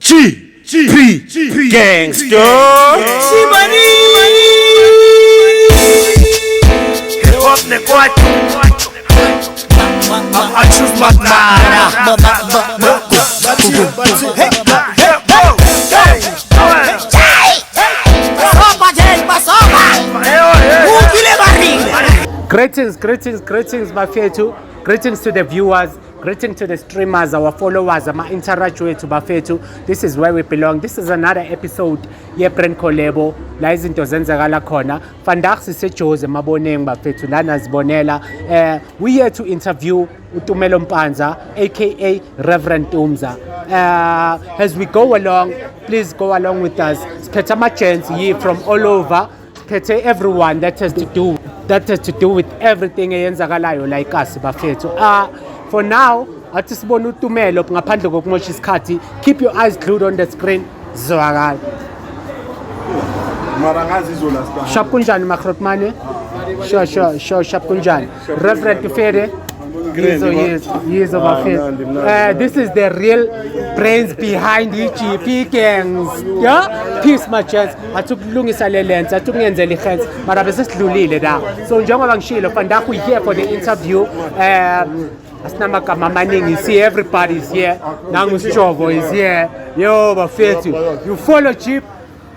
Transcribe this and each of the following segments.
P Gangster. Hip hop ne kwaito. I choose my Greetings, bafethu. Greetings to the viewers. Greetings to the streamers, our followers, ama-interact to bafethu. This is where we belong. This is another episode ye-Brand Collabo. La izinto zenzakala khona. Vandag siseJozi emaboneng bafethu lana zibonela. We here to interview uTumelo Mpanza, aka Reverend Tumza. As we go along, please go along with us. Sphethe ama-gents here from all over. Sphethe everyone that has to do with everything eyenzakalayo like us bafethu. For now, athi sibona uTumelo ngaphandle kokumosha isikhathi. Keep your eyes glued on the screen. Zwakala. Mara ngazi izola star. Sharp kunjani Makrotmane? Sure, sharp kunjani. Reverend Fede. Years of affair. This is the real brains behind GP gangs. Yeah? Peace my chance. Atukulungisa le lens, atukungenzela ihensi. Mara bese sidlulile da. So njengoba ngishilo Vandag we here for the interview. Asinamagama amaningi, see everybody is here. Nangu Sjovo is here. Yo bafethu. You follow Jeep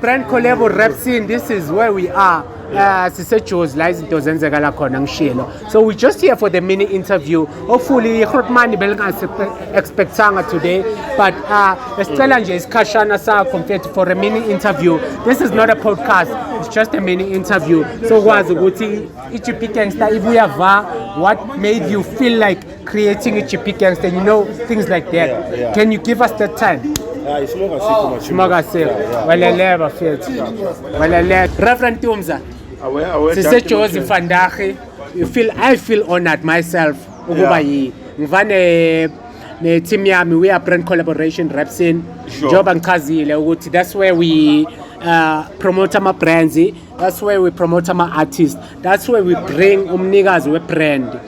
Brand Collabo rap scene. This is where we are. SiseJozi la izinto zenzekala khona ngishilo. So we just here for the mini interview. Hopefully Grootman belingasi-expectanga today, but esicela nje isikhashana sakho mfethu for a mini interview. This is not a podcast, it's just a mini interview. So kwazi ukuthi iGP Gangster ibuya va, what made you feel like creating iGP Gangster, you know, things like that. Yeah. Can you give us that time? Smoga siku. Walele bafethu. Walele. Reverend Tumza. SiseJozi Vandag. I feel honored myself ukuba yi. Ngivane ne team yami we are Brand Collaboration rap scene. Job angichazile ukuthi that's where we promote ama brands. That's where we promote ama artists. That's where we bring umnikazi we brand.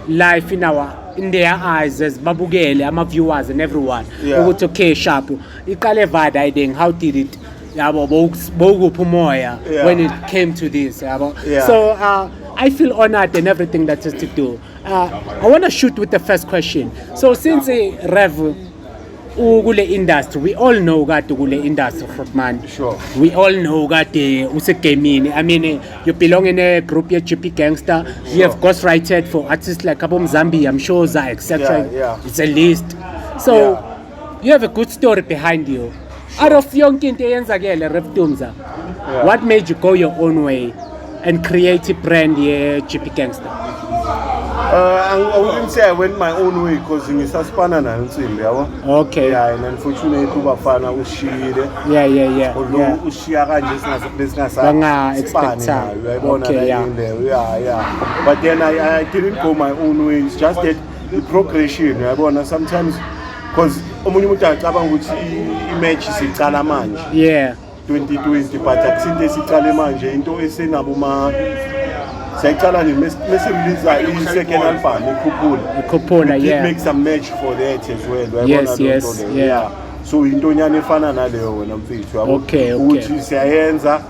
Life in their eyes as babukele ama viewers and everyone. Ukuthi okay sharp. Iqale vada ideng how did it? Yabo bokupha umoya when it came to this, yabo. So I feel honored and everything that is to do. I want to shoot with the first question. So since Rev kule industry, we all know that kule industry, man. Sure. We all know that usegaming. I mean, you belong in a group here, GP Gangster. Sure. You have ghostwritten for artists like Abom Zambi, I'm sure, etc. It's a list. So you have a good story behind you. Out of yonke into eyenzakele Rev Tumza, what made you go your own way and create a brand here, GP Gangster? I wouldn't say I went my own way because ngisaspana nayo Nsimbi yabo. Okay. Yeah, and unfortunately kubafana ushiyile. Yeah. Although ushiya kanje expecta. Okay, yeah. But then I didn't go my own way. It's just that the progression yabona sometimes because omunye umuntu acabanga ukuthi imatch sicala manje. 2020 but akusinte sicale manje into esenabo ma sayicala ni release second album Ikhuphula. Make some match for that as well. Yes. So into nyane efana naleyo wena mfethu yabo. Okay. Uthi siyayenza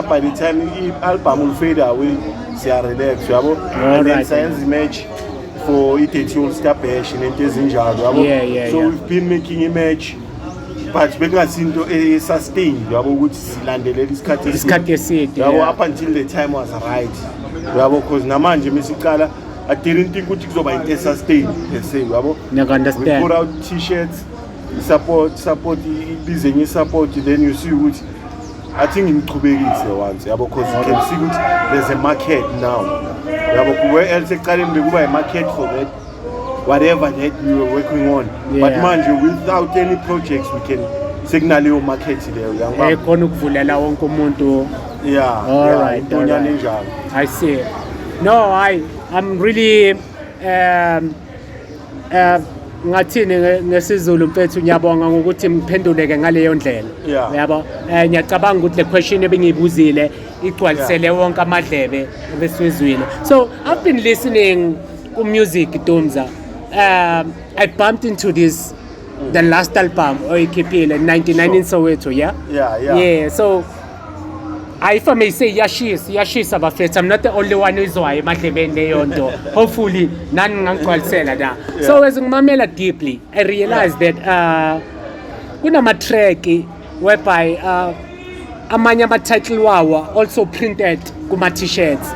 by the time i-album will fade away siya relax yabo. And then siyenza match for i-30 All Star Bash nento ezinjalo yabo. So we've been making a match but bengasinto sustained yabo ukuthi silandelele isikhathi eside yabo up until the time was right yabo because namanje mesicala I didn't think ukuthi kuzoba into sustained per se yabo. Never understand. We put out t-shirts support ibizenye support then you see ukuthi I think ngiqhubekise once yabo because you can see ukuthi there's a market now yabo where else eqaleni bekuba a market for that whatever that we were working on. But manje without any projects we can signal your market there. Khona ukuvulela wonke umuntu. All right. I see. No, I'm really ngathini ngesizulu mfethu ngiyabonga ngokuthi ngiphenduleke ngaleyo ndlela. Yabo. Ngiyacabanga ukuthi le question ebengiyibuzile igcwalisele wonke amadlebe besizwile. So I've been listening to music Tumza. I bumped into this the last album oyikhiphile 99 in Soweto, yeah? Yeah, so if I may say yashisa bafethu. I'm not the only one whoizwayo emadlebeni leyo nto. Hopefully nani ngangigcwalisela na. So as ngimamela deeply, I realized that kunama-track whereby amanye ama-title wawo also printed kuma-t-shirts.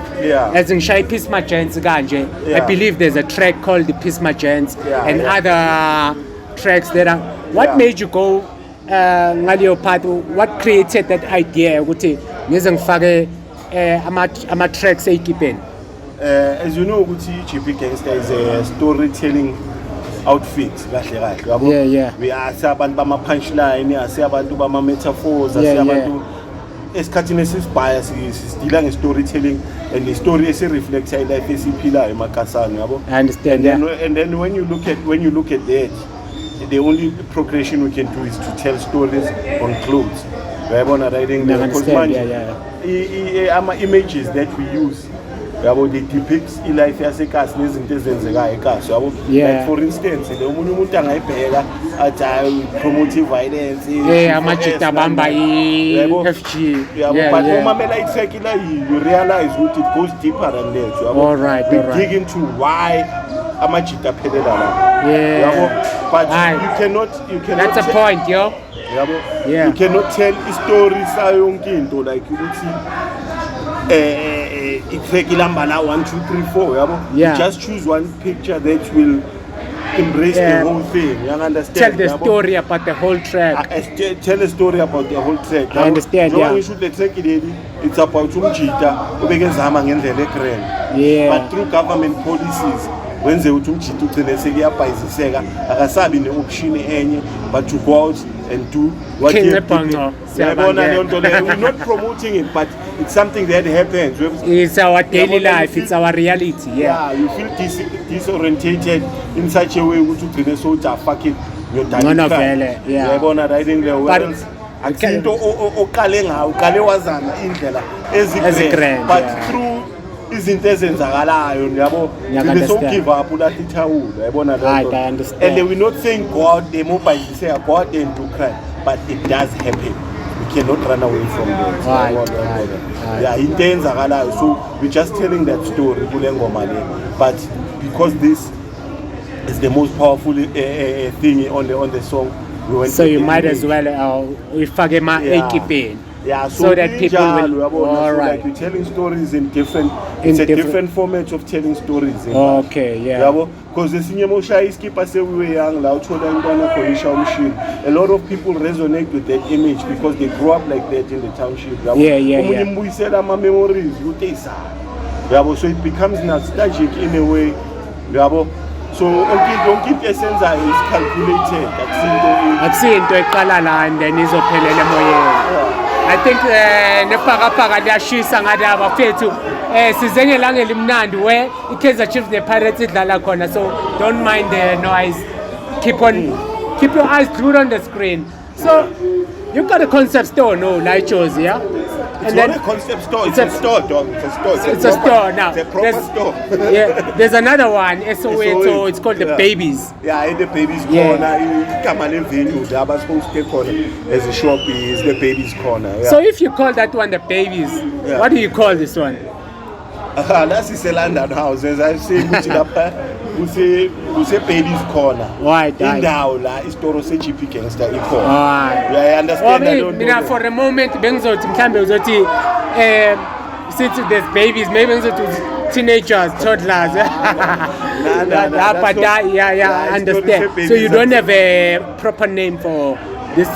As ngishaya i-Peace Magents kanje, I believe there's a track called the Peace Magents and other tracks that are. What made you go ngaleyo part? What created that idea ukuthi ngize ngifake ama-tracks ey'kipeni? As you know ukuthi i-GP Gangster is a storytelling outfit kahle kahle yabo. We are abantu bama-punchline, asiyabantu bama-metaphors, asiyabantu esikhathini esisibhaya sidila nge-storytelling and the story esireflecta i-life esiphilayo emakasana yabo. I understand. And then when you look at that, the only progression we can do is to tell stories on clothes. Yabona writing because images that we use yabo they depict i-life yasekasi nezinto ezenzekayo ekasi yabo. Like for instance omunye umuntu angayibheka athi promotive violence amajita abamba i-FG but umamela i-track la you realize ukuthi it goes deeper than that yabo. All right. dig into why amajita aphelela la yabo. But you cannot that's a point, yo. You cannot tell a story sayo yonke into like ukuthi it's ilamba la 1 2 3 4 yabo. You just choose one picture that will embrace the whole thing. You understand? Tell the story about the whole track. Tell a story about the whole track. I understand. When you shoot the track it's about umjita obekezama ngendlela egrand. But through government policies wenze ukuthi umjita ugcine sekuyabhayiziseka akasabi ne-option enye but to go out and do what you we're not promoting it, but it's something that happens. It's our daily life, it's our reality. You feel disorientated in such a way ukuthi ugcine sowuthi you're yabona writing the words akusinto oqale ngayo uqale wazana indlela ezigrand but through izinto ezenzakalayo yabo so give up ulathi ithawula yabona I understand. And we're not saying go out there mobile say go out there and do crime, but it does happen. We cannot run away from that. Into ezenzakalayo, so we're just telling that story kule ngoma le, but because this is the most powerful thing on the song, we went so you might as well ifake ekipeni. So that people will. All right. Like we're telling stories in different. It's a different format of telling stories. Okay, because the senior Mosha is keep us we were young. A lot of people resonate with that image because they grew up like that in the township. We said our memories. So it becomes nostalgic in a way. So don't keep essence is calculated. Akusinto eqala la and then izophelela emoyeni. I think nepakapaka liyashisa ngade abafethu size ngelanga elimnandi where iKaizer Chiefs nePirates idlala khona, so don't mind the noise, keep your eyes glued on the screen. So you've got a concept store, no, like Josie, yeah? It's not a concept store, it's a store, dog. It's a store now. It's a proper store. There's another one, SOA, it's called the Babies. In the Babies corner. Come on, venue. The other supposed to take on as a shop is the Babies corner. So if you call that one the Babies, what do you call this one? That's a London house. As I say, we say Babies corner. Right. Indawo la isitoro se-GP Gangster ikhona. I understand. Mina for a moment bengizothi mhlambe uzothi since there's babies maybe ngizothi teenagers, toddlers. But I understand. So you don't have a proper name for this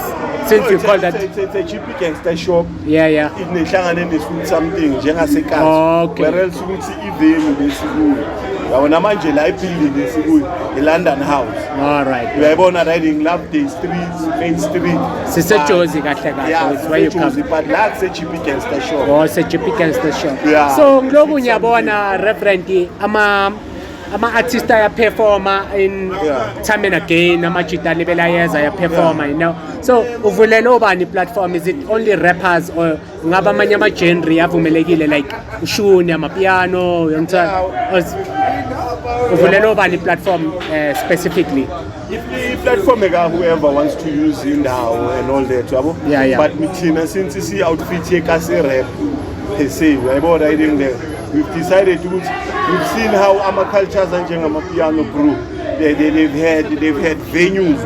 since you call that. It's a GP Gangster shop. It is something njengasekhaya. Where else ukuthi iveni lesikuyo. Yabona manje la iphili lesikuyo iLondon house. All right. Uyayibona riding Lovedale Street, Main Street. Sisejozi kahle kahle. It's where you come. But la kuse-GP Gangster shop. It's a GP Gangster shop. So ngilokhu ngiyabona Reverend ama-artist ayaperforma in time and again, amajita lebelayeza ayaperforma, you know. So uvulele obani platform, is it only rappers or ngaba amanye ama-genre avumelekile like ushuni, amapiano, uvulele obani platform specifically? The platform whoever wants to use indawo and all that, yabo. Yeah. But Mitina, since see outfit here kase rap per se, we've decided to. We've seen how our cultures and piano group, they've had venues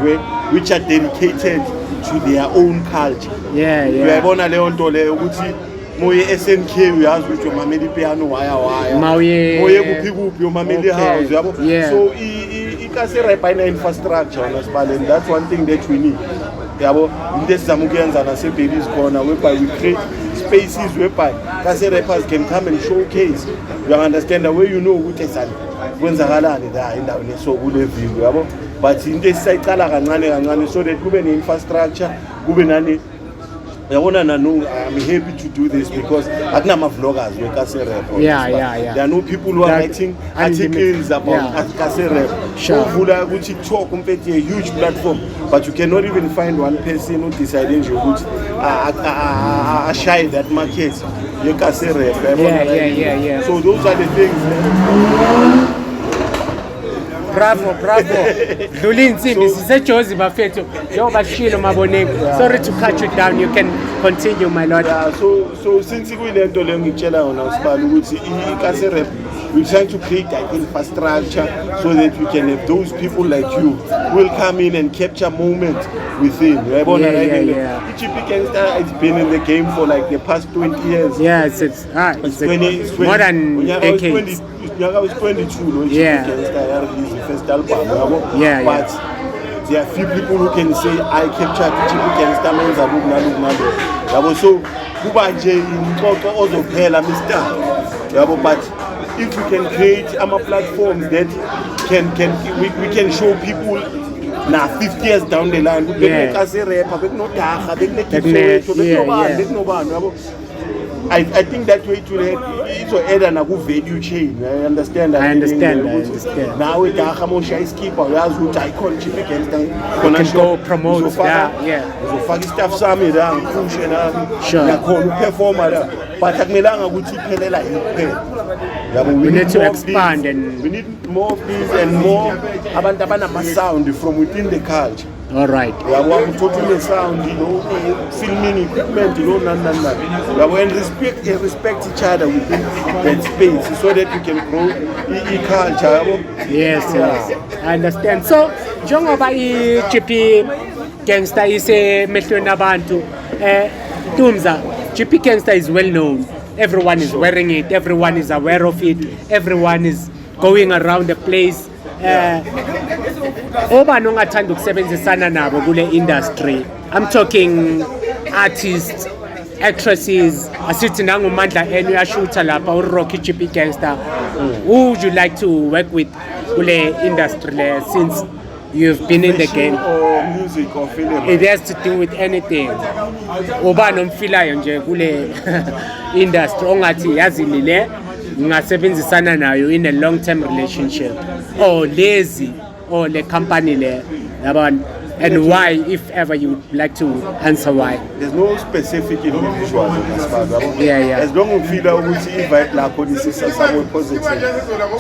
which are dedicated to their own culture. Yeah. Uyayibona leyo nto leyo ukuthi moye SNK uyazi ukuthi umameli piano waya moye kuphi umameli house yabo. So ikase rap ina infrastructure nasibale, and that's one thing that we need yabo. Into esizama ukuyenza nase babies corner whereby we create spaces whereby kase rappers can come and showcase. You understand the way you know ukuthi kwenzakalani la endaweni so kule view yabo. But into esisayicala kancane so that kube ne infrastructure, kube nani yabona nanu. I'm happy to do this because akunama vloggers we kase rap. Yeah. There are no people who are writing articles about kase rap. Sure. Uvula ku TikTok umphethe a huge platform, but you cannot even find one person who deciding ukuthi shy that market ye kase rap. Yeah. So those are the things. Bravo. Dlula insimbi siseJozi bafethu. Njengoba shilo maboneke. Sorry to cut you down. You can continue, my lord. Yeah, so since kuyilento le ngitshela yona usibala ukuthi ikase rap, we're trying to create an infrastructure so that we can have those people like you who will come in and capture moments within. Yeah. Chippy Gangster has been in the game for like the past 20 years. Yeah, it's 20, more than decades. Unyaka was 22, Yeah. Chippy Gangster released the first album. Yeah. But there are few people who can say I captured Chippy Gangster menza nalo. Yabo, so kuba nje inxoxo ozophela Mr. Yabo, but if we can create platforms that we can show people now 50 years down the line, I think that way to add an value chain. I understand. I understand. Now with the skipper, we have which icon Chippy Gangster can go promote. So fuck stuff some down, push and sure. Performer. But we need to expand and we need more of these and more abantu sound from within the culture. All right. We totally sound, filming equipment, and respect each other within that space so that we can grow culture. Yes. I understand. So, njengoba Chippy Gangster ise mehlweni abantu, Tumza, Chippy Gangster is well known. Everyone is wearing it, everyone is aware of it, everyone is going around the place. Oba nongathanda ukusebenzisana nabo kule industry. I'm talking artists, actresses, asithi nangumandla enu yashuta lapha uRocky Chippy Gangster. Who would you like to work with kule industry since you've been in the game? Or music or film? It has to do with anything. Oba nomfilayo nje kule industry ongathi yazi lile ngasebenzisana nayo in a long-term relationship, or lazy, or the company le yabona, and why, if ever you would like to answer why? There's no specific individual in this part. Yeah. As long as you feel ukuthi vibe lakho lisisasamo positive,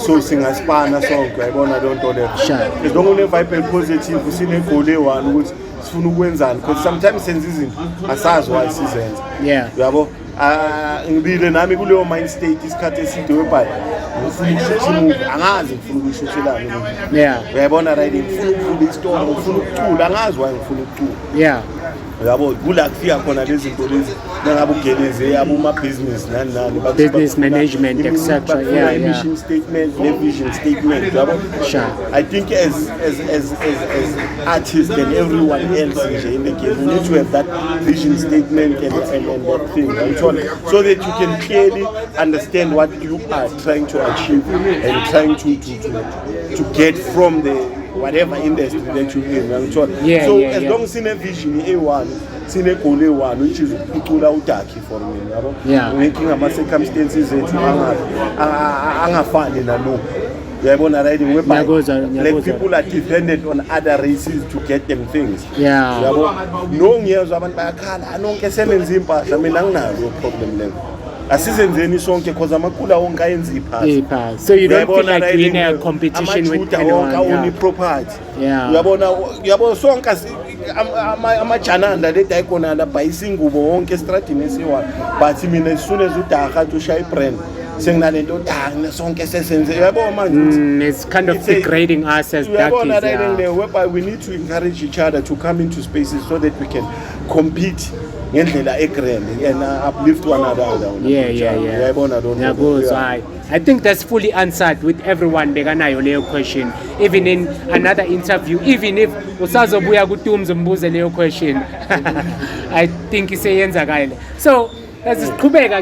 so singaspana sonke yabona don't know that. Sure. As long as vibe positive usine goal one ukuthi sifuna ukwenzani, because sometimes senze izinto asazi why sizenza. Yabo ngibile nami kuleyo mind state isikhathi eside webhala ngifuna ukushuthi movie angazi ngifuna ukushuthela uyayibona right, ngifuna ukuvula istory, ngifuna ukucula angazi why ngifuna ukucula yabo kula kufika khona lezi zinto lezi nangabe ugeleze yabo uma business nani business management etc. Mission statement, vision statement yabo. I think as artists and everyone else in the game, we need to have that vision statement and that thing, right? So that you can clearly understand what you are trying to achieve and trying to get from the whatever industry that you're in. So as long as in a vision A1, sine goal A1, which is ukula udaki for me, making ama circumstances that angafani na no. Yabona right, like people are dependent on other races to get them things. Yabo no ngiyezwa abantu bayakhala anonke sebenza impahla mina nginalo problem leyo. asizenzeni sonke because amakula wonke ayenza iphasi. So you don't feel like you're in a competition with anyone? Only property. Yeah. Uyabona sonke amajananda leta ikhona la bhayisingubo wonke estradini esiwa but mina as soon as udaga to shy brand senginalento danga sonke sesenze uyabona manje it's kind of degrading us as uyabona darkies. whereby we need to encourage each other to come into spaces so that we can compete ngendlela egrand and uplift one another. uyabona don't I think that's fully answered with everyone bekanayo leyo question, even in another interview, even if usazobuya kuTumzi umbuze leyo question. I think iseyenzakile. So asiqhubeka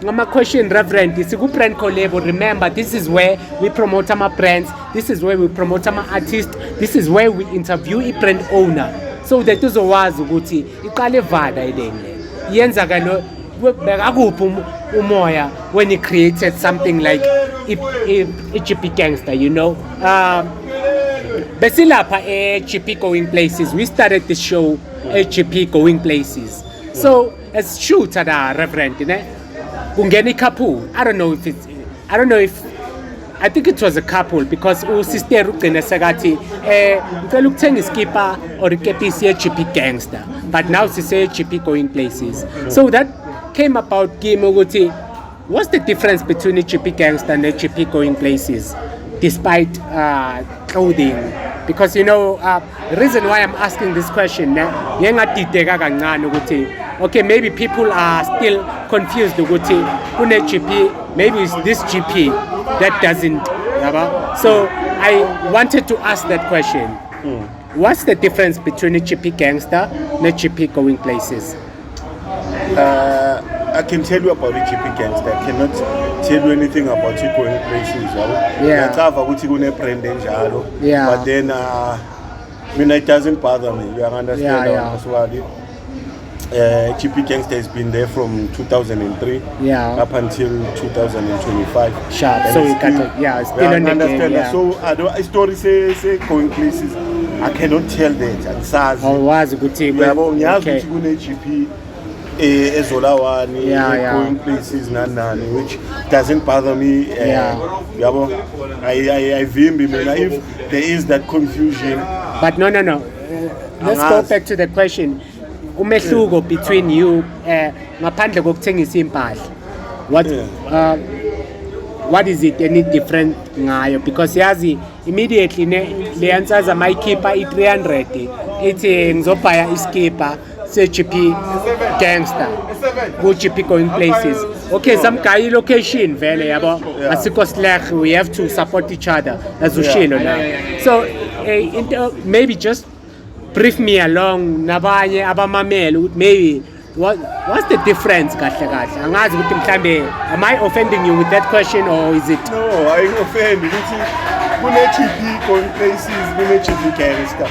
ngama question Reverend siku brand collab. Remember, this is where we promote our brands, this is where we promote our artists, this is where we interview a brand owner so that uzowazi ukuthi iqale vada idenge yenzakalo bekakuphi umoya when he created something like GP Gangster, you know. Besilapha GP Going Places, we started the show GP Going Places. So as shooter Reverend, kungena couple. I think it was a couple because sister ugcina sekathi ngicela ukuthenga iskipa or ikepisi ye-GP Gangster, but now sise GP Going Places. So that came about game ukuthi what's the difference between a GP Gangster and a GP Going Places despite clothing? Because the reason why I'm asking this question, okay, maybe people are still confused ukuthi kune GP, maybe it's this GP that doesn't. So I wanted to ask that question. What's the difference between a GP Gangster and a GP Going Places? I can tell you about the GP Gangster. I cannot tell you anything about it Going Places. But then it doesn't bother me. You understand? GP Gangster has been there from 2003 up until 2025. Sharp. So you got still on the game. Yeah. So I story say Going Places. I cannot tell that. And oh, was a good team. Okay. GP Going Places which doesn't bother me. I view me if there is that confusion. But no. Let's go back to the question. Umehluko between you ngaphandle kokuthengisa impahla, what is it any different ngayo? Because yazi immediately le answer mayikhipha i300 ithi ngizobhaya iskipa se-GP Gangster ku GP Going Places. Okay, some guy location vele yabo asikho silehle, we have to support each other as ushilo now. So maybe just brief me along nabanye abamamela maybe what's the difference kahle angazi ukuthi mhlambe am I offending you with that question or is it? No, I offend ukuthi kune GP Going Places kune GP Gangster.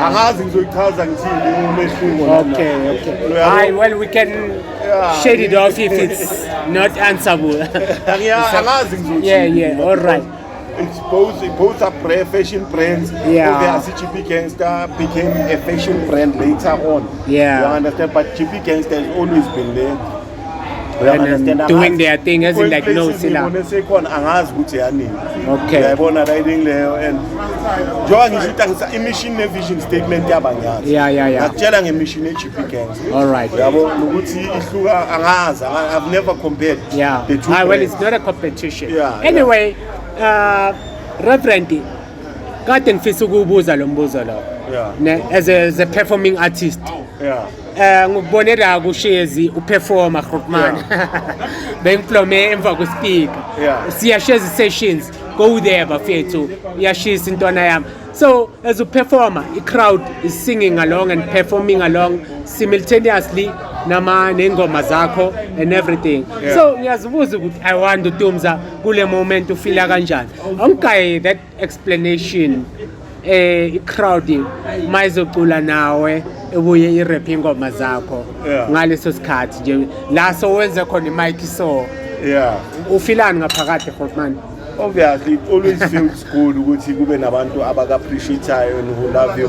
Angazi ngizoyichaza ngithini umehluko. Okay. Well, we can shade it off if it's not answerable. Angazi ngizoyichaza. All right. It's both are fashion brands. Obviously, GP Gangster became a fashion brand later on. You understand? But GP Gangster has always been there. And doing their thing, as in like no sila. Okay. Riding there and emission vision statement GP Gangster. All right. I've never compared. The two well, it's not a competition. Anyway. Reverend, kade ngifisa ukubuza lo mbuzo lo. As a performing artist. Ngikubonela kushezi uperforma Grootman. Bengiplome emva kwespeaker. Siyashare sessions, go there bafethu. Iyashisa intwana yami. So as a performer, the crowd is singing along and performing along simultaneously nengoma zakho and everything. So ngiyazibuza ukuthi I want to Tumza kule moment ufila kanjani. Awungayi that explanation crowd mayizocula nawe ebuye irap ingoma zakho ngaleso sikhathi nje la so wenze khona imic so ufilani ngaphakathi Grootman? Obviously, it always feels good ukuthi kube nabantu abaka appreciate and who love your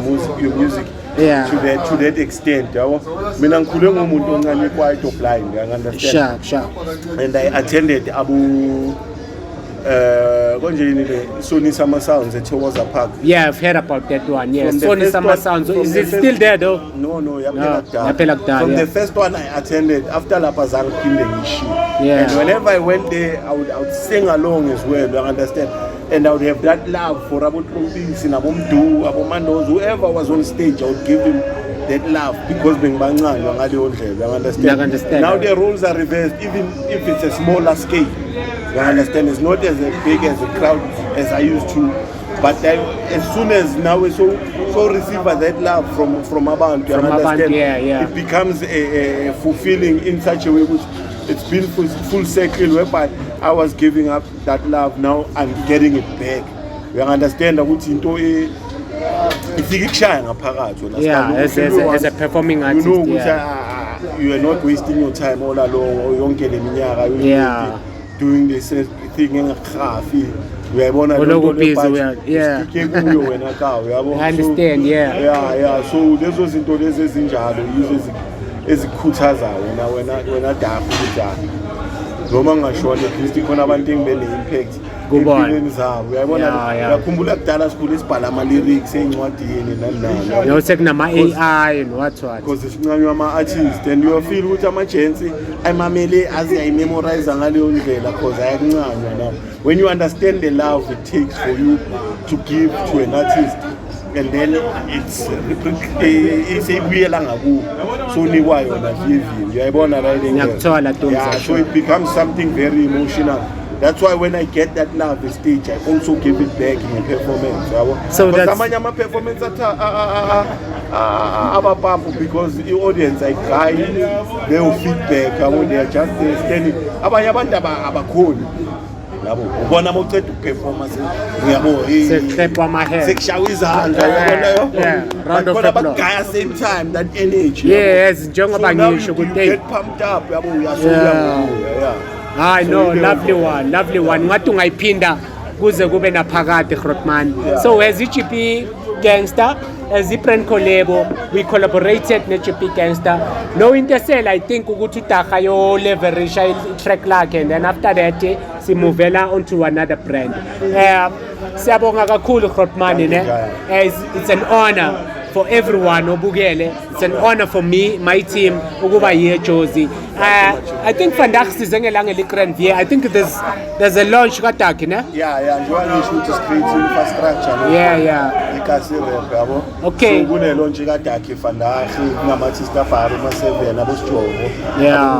music Yeah. to that extent. Yabo. Mina ngikhule ngomuntu oncane quite blind, you understand? Sharp. And I attended Abu Sony Summer Sounds at Chowaza Park. Yeah, I've heard about that one. Yeah, From the Sony first Summer one- Sounds. from Is the it first- still there though? No, Yaphela From kudala, yeah. the first one I attended, after Lapazang Kindengishi. Yeah. And whenever I went there, I would sing along as well, you understand? And I would have that love for Abu Trumpis, Abu Mdu, Abu Mandos, whoever was on stage, I would give him that love because you understand? understand. Now the rules are reversed, even if it's a smaller scale. You understand? It's not as big as a crowd as I used to. But as soon as now we so receive that love from Abantu, you understand? Yeah. It becomes a fulfilling in such a way which it's been full circle whereby I was giving up that love, now I'm getting it back. You understand? Yeah, as a performing artist. You know, Yeah. you are not wasting your time all along or Yeah. doing this thing in a coffee. Yeah. I understand, yeah. So this was into this ezinjalo ezikhuthaza wena dafu ukuthi noma ngashona at least khona abantu engibene impact empilweni zabo uyabona uyakhumbula kudala sikhule sibhala ama lyrics encwadini nani no sekunama AI and what because sincanywa ama artists and you feel ukuthi ama gents ayimamele aziyayimemorize ngaleyo ndlela because ayakuncanywa now when you understand the love it takes for you to give to an artist and then it's ibuyela ngakubo so nikwayo yona vivini uyayibona right ngiyakuthola yeah, so it becomes something very emotional. That's why when I get that love on stage, I also give it back in a performance. So that's my performance because the audience I cry, they will feedback. They are just standing. Ubona mawuceda performance uyabo seklepwa amahead sekushawa izandla uyabona round of khona applause bagaya same time that energy yes njengoba ngisho you ukuthi get pumped up uyabo uyasola I know lovely one ngathi ungayiphinda kuze kube naphakade Grootman so as GP Gangster as i-brand collabo we collaborated ne-GP Gangster no intesela I think ukuthi uDaga yo leverage i-track lakhe and then after that simovela onto another brand siyabonga kakhulu Grootman it's an honor for everyone obukele it's an honor for me my team ukuba here Jozi I think vandag size ngelanga le-Grandvier I think there's a launch kaDaga ne yeah njengoba ngisho ukuthi create infrastructure yeah ikasi rap yabo okay so kune launch kaDaga vandag kunama-artist afaro ma7 abosijovo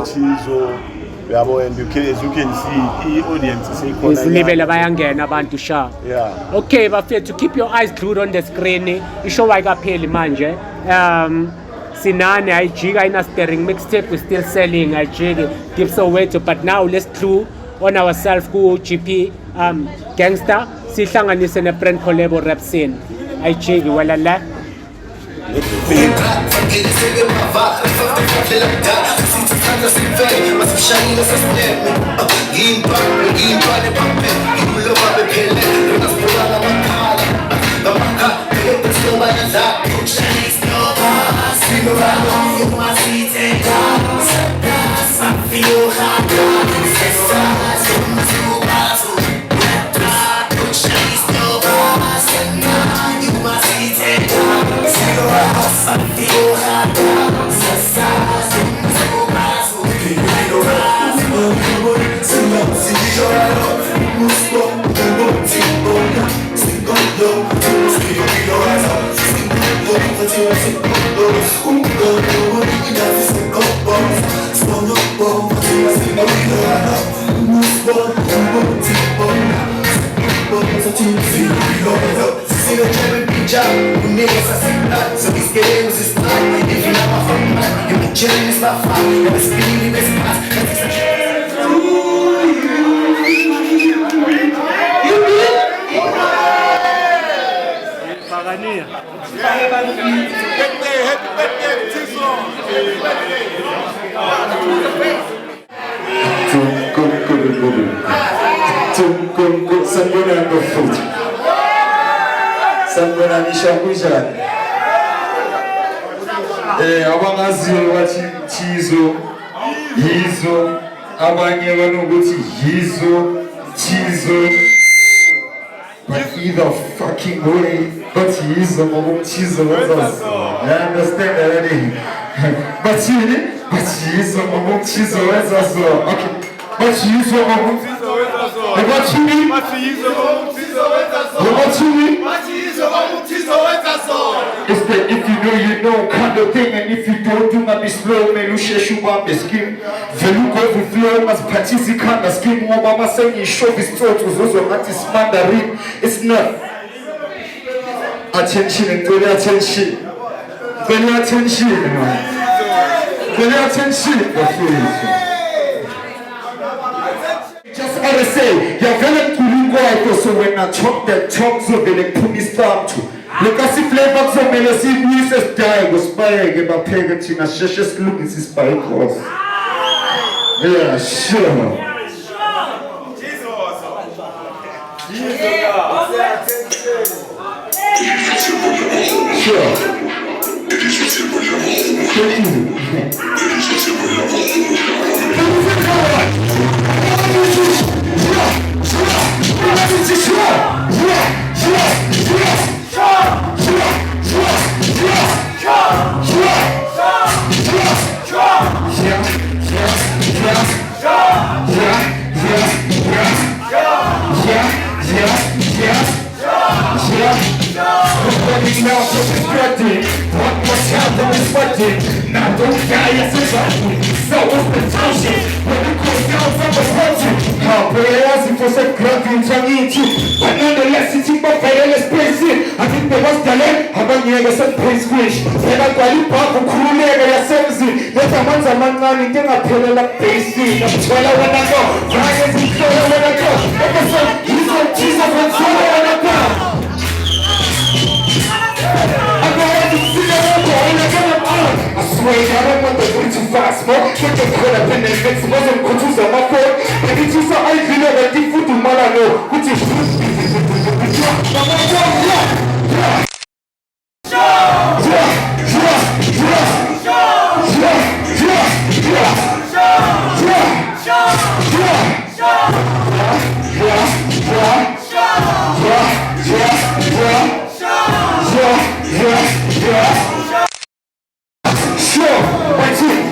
Thizo yabo and as you can see i-audience seyikhona isilibele bayangena abantu sha yeah okay bafethu keep your eyes glued on the screen ishow ayikapheli manje sinane ayijika ina steering mixtape we still selling ayijiki Deep Soweto but now let's glue on ourselves ku GP Gangster sihlanganise ne brand collabo rap scene ayijiki wala la abangaziyo bathi Thizo, yizo, abanye banokuthi yizo, Thizo. But either fucking way, but yizo ngokumthizo wenzazo. I understand already. But yizo ngokumthizo wenzazo. Okay. But yizo ngokumthizo wenzazo. What you mean? But yizo ngokumthizo wenzazo. What you mean? But yizo ngokumthizo wenzazo. It's the if you know you know kind of thing, and if you don't do not be slow, man, you share ubambe skim. Velu go with flow, mas patisi kanda skim. Mama saying you show this thought was also anti mandarin. It's not attention and good attention. Good attention, man. Good attention. Just gotta say, you're very cool, so when I talk that talk, so they put me stop to. Look at the flavor of me, let's see who is dying, was buying about pagan, I just look at this by cross. Yeah, sure. Sure. Now don't die as a judgment. So what's the tension? When it goes down from the punching. How prayers if was a grabbing tongue. But nonetheless, it's in my fearless place. I think there was the leg. How many years of pain squish? Then I got it back for cool leg. I said, let a man's a man running. Then I pull it up pasty. I'm swallow when I go. Ryan is swallow when I go. Episode, he's on Jesus and swallow when I go. I'm going to see the water and I get him out. I swear I don't want the way too fast, man. Get the call up in the next wasn't going to use my phone. But it's just I feel like the food to Malano, which is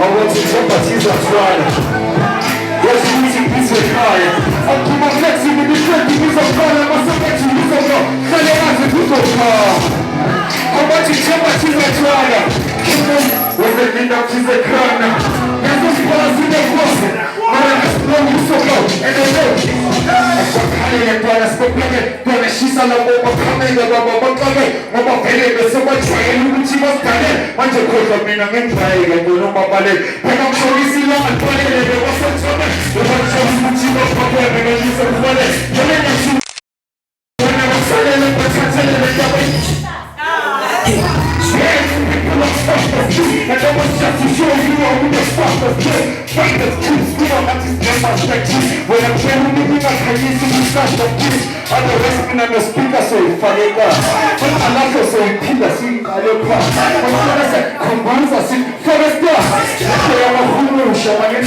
I want to jump at his trial. What's the music piece of fire? I'm too much flexing with the 20 piece of fire. I'm so much to use of no. Can I have the piece of fire? I want to jump at his trial. What's the thing that is a crown? There's no spars in the closet. Man, I'm slow, you so low. And I know. I'm so tired and trying to stop it. When she's on the mobile coming, the rubber coming. Mama, there's so much trying to see what's done. I'm just going to be in trying and do no more ballet. When I'm sure you see long and funny, there was some trouble. The one shows you see what's going on and you said, well, you're in the shoe. When I was selling it, but I'm telling it, and I was just to show you how we just fuck us good. Fight us kids, we don't have to stand by stretches. When I'm trying to make I can use to start the kids. I'm the rest of the speaker, so it's funny. But I like us, so it's killer, see, I don't pass. When I said, come on, I said, first class. I'm a whole show, I'm in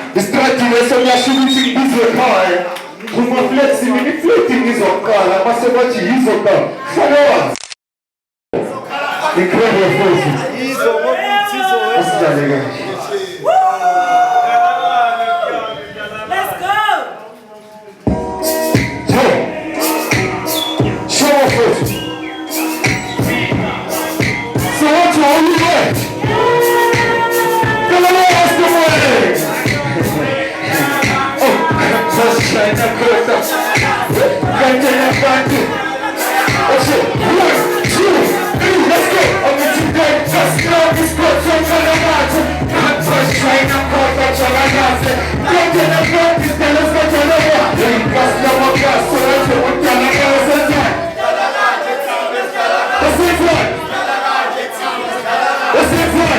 the strategy of your shooting is a car. Who's not flexing, manipulating is a car. I must have what you use of them. Follow us. Incredible forces. What's that, nigga? Let's go! Show us first. So what you all you doing? Come on, ask the morning. Sunshine, I'm good. Right there, I'm back. That's it. 1, 2, 3, let's go. I'm going to go. Just go. This goes on the water. Sunshine, I'm good. gasse. Conte na frente, estrelas que te levam. Em casa da uma casa, durante o dia na casa de você foi. Você foi.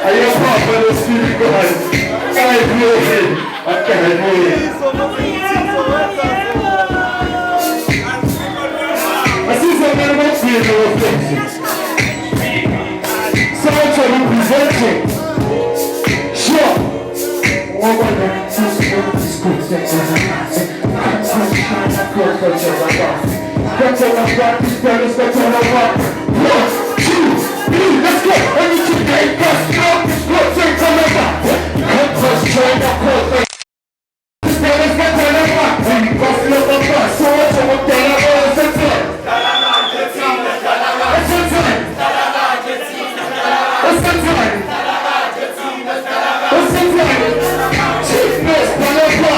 Aí eu falo, meu filho, vai ver, até assim só quero meu filho, só eu te represente. Show! Let's go! I need to take us out. Let's take a look at it. Let's try to put it. Let's get to the back. Let's look at that. So what's up with that? Let's get it. Let's get it. Let's get it. Let's get it. Cheapness, palapa.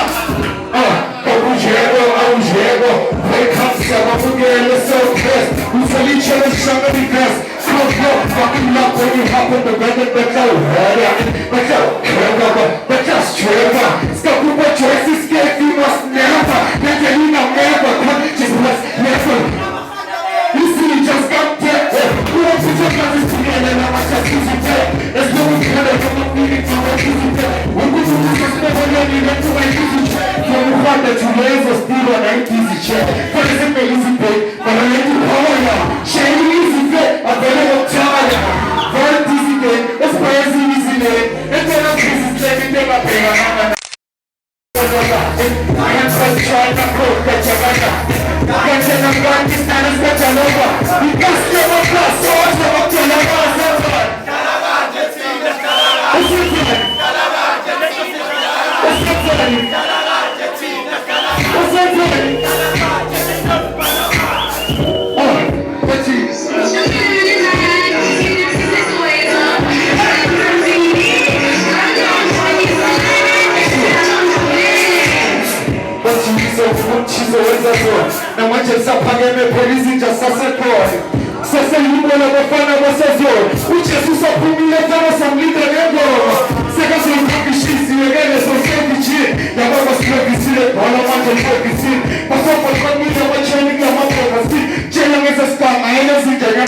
Augero. Wake up, Saba, forget the surface. Who's a leech and a summer because. Fucking up when you hop in the weather, but no but just trigger. Stop with what choices get, you must never. That's a you know never, just must never. You see, just got dead. Who wants to take on this together? Now I just use it dead. There's no one better from the meeting to what you do dead. When we do this, never let me let you make easy check. From the fact that you raise us still on an easy check. But it's an easy pay, but I let you power now. Shady easy fit, I better go tell ya. Very easy day, it's crazy easy day. And then I'm busy saving them up here. I am just trying to prove that you're better. Get in the front, this time is what you're over. Because you're a plus, so what's up to your boss? What's your plan? What's your plan? What's your plan? Não adianta pagar meu polícia já só se corre. Se você liga na bafana você zoa. O Jesus só por mim leva nossa vida negou. Se você não tá vestido, se negar é só sempre ti. Já vai mostrar que se olha mais de que se. Passou por família, mas já ninguém mais pode assim. Tinha mais essa cama, ainda se ganha.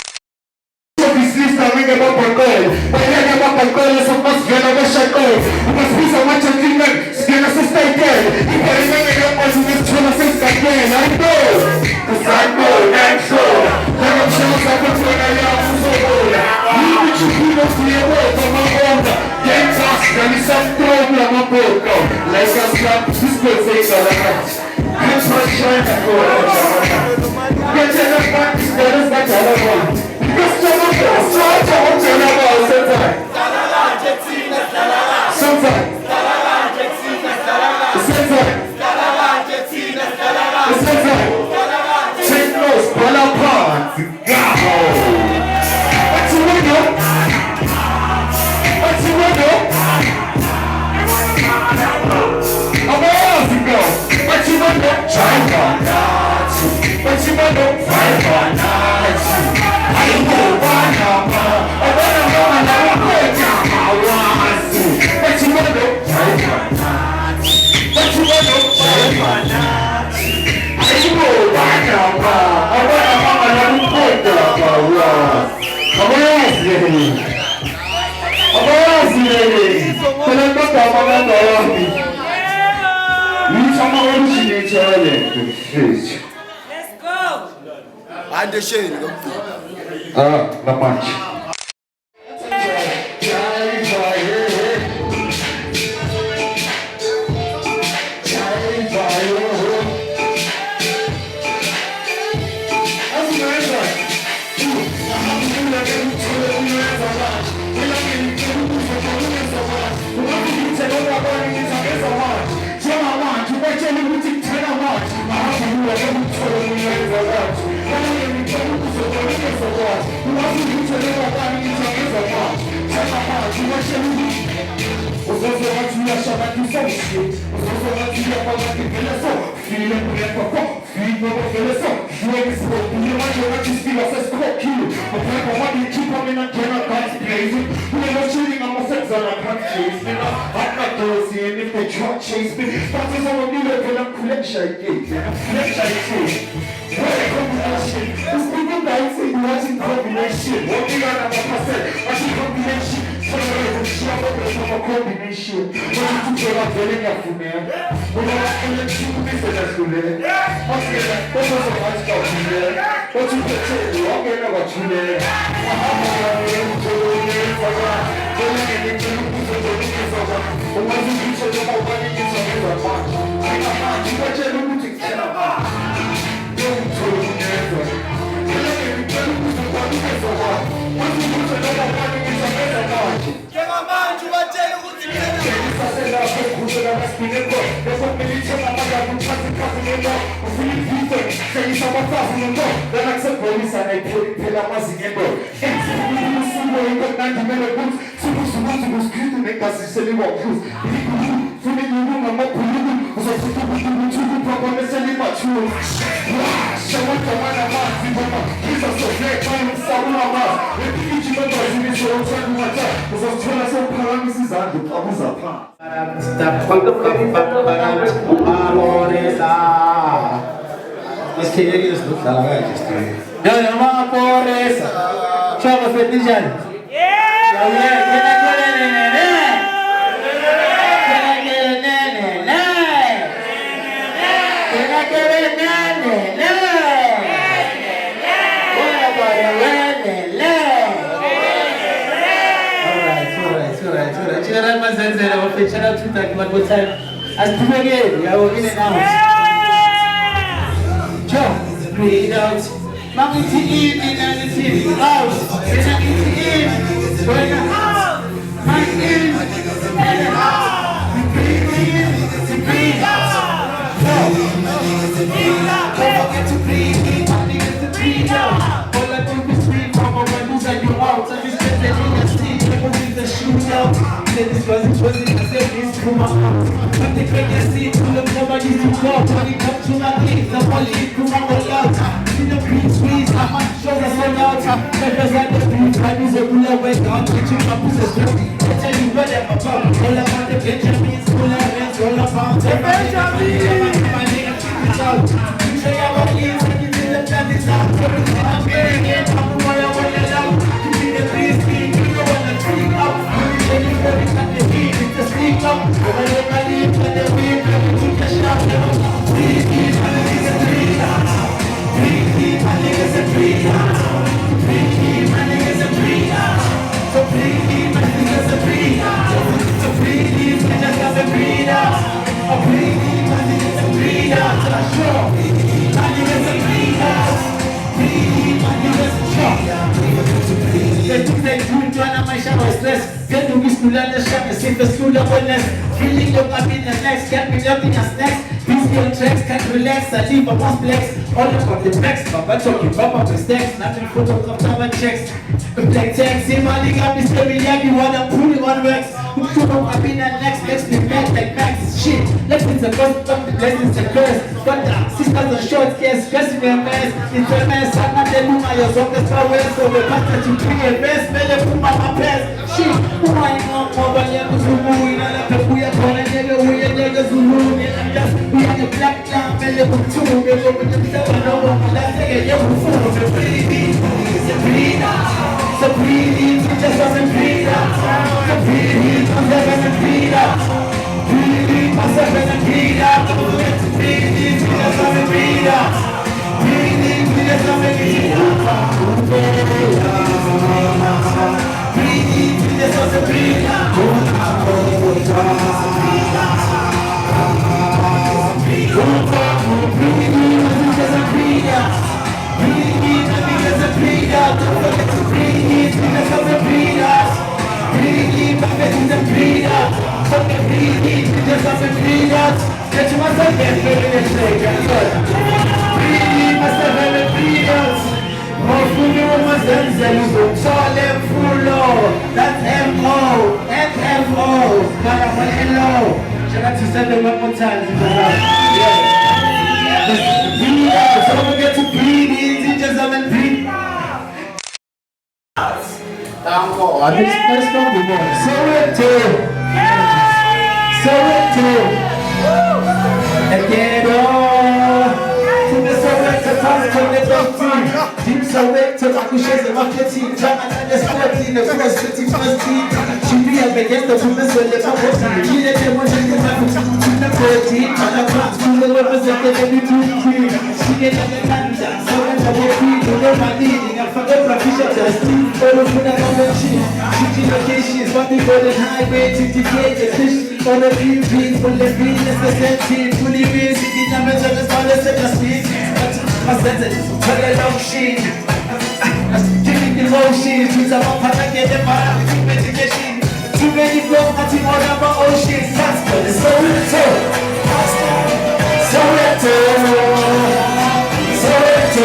Também é bom por coisa. Mas é bom por coisa, só posso ver na deixa coisa. Mas pisa mais de time, se quer não se está inteiro. E para mim é bom mais uma escola sem estar bem. I know, cause I know, I'm sure. Then I'm sure I can turn around to so good. You need to be able to hear what I'm on. Get lost, there is some problem on board. Like a slap, this will take a lot. That's my shine at home. Get in the practice, there is not a lot. Because you're not going to start to hold your level sometimes. Sometimes. Take those balapons. Go! What's your window? What's your window? How else you go? What's your window? Try for Nazi. What's your window? Fight for Nazi. I know one number. I wanna know another way down my Nazi. What's your window? Try for Nazi. What's your window? Try for Nazi. I know one number. I wanna know another way down my Nazi. Come on, lady. Come on, lady. Tell them not to come on, lady. You come on, lady. Let's go. Ande sheni Na match. Filho Chase me, but there's a new level of collection. What a combination. This people dancing, watching combination. Walking on a percent, watching combination. Celebrating shop of a combination. What you do about getting up from there? What do I feel like you miss it as good? What's that? What was a much about you there? What you can say, walk in about you there. Shout out to that one more time. As to again, yeah, we're in and out. Joe, breathe out. Mommy to in and the TV out. Then I need to in. Going out. My in. And out. We breathe in. Breathe out. Don't forget to breathe in. Mommy gets to breathe out. All I do is breathe from my windows and you out. And you spend the day and sleep. Never leave the shoes out. This wasn't I said this to my heart. But the pregnancy to the nobody to go. When it comes to my kids, the police to my whole out. See the green squeeze, I'm on show that's all out. Members at the beach, I use a ruler way down. Teaching my pussies to I tell you whatever about. All about the Benjamins, all events, all about the Benjamins. My nigga, keep it out. You say I want you, and you feel the plan is out. Everything I'm getting in, I'm the one I want to love. You be the beast, you know when I freak up. Everybody got the heat, it's a sneak up. Everybody got the beat, everybody can shout out. Breathe, my niggas a breather. Breathe, my niggas a breather. Breathe, my niggas a breather. So breathe, my niggas a breather. So breathe, my niggas a breather. Oh, breathe, my niggas a breather. Sure, my niggas a breather. Breathe, my niggas a breather. They took their food, one of my shower stress. Get to me school and the shop, the safest school of wellness. Feeling up, I'm in the next, get me up in your snacks. These girl tracks, can't relax, I leave a one flex. All about the backs, Papa talking about mistakes. Nothing photos of time checks. The black tags, see my nigga, Mr. Miyagi, what I'm pulling on wax. Who should know I've been at next, let's be mad like Max. Shit, let's be the ghost of the blessings and curse. But the sisters and short cares, stressing their mess. It's a mess, I'm not the woman, you're so the power. So the pastor to be a best, smell it from my past. Shit, who I know, but you're Zulu, we are going to get away, and you're Zulu, and we are the black lamb, and you're two, we're going to be the one, let's take a young fool. So breathe, so breathe, so breathe, just doesn't breathe, so breathe, I'm never breathe, breathe, myself and breathe, breathe, just doesn't breathe, breathe, just doesn't breathe, breathe, just doesn't breathe. That's M.O. That's M.O. Shout out to 7 one more time. Yeah. Don't forget to breathe in, teachers and breathe. Let's go more. Soweto. Again, to the Soweto, fast from the doctrine. Deep Soweto, Akushes and Mafia team. German and the sport team, the first city first team. Should be up against the women's when they're supporting. You let them watch the map to the 14. And the class to the representative every 2-3. She get on the cancer. Soweto will be to the leading. And for the proficient, the team. All of the convention. City locations, what we call the highway, 50 gauges. For the green trees, for the green, it's the same team. Fully busy, the numbers of the smallest of the speed. My senses, for the long sheet. Giving the motion, choose a map and get the bar, too many machines. Too many blows, nothing more than my ocean. That's for the Soweto. Soweto. Soweto.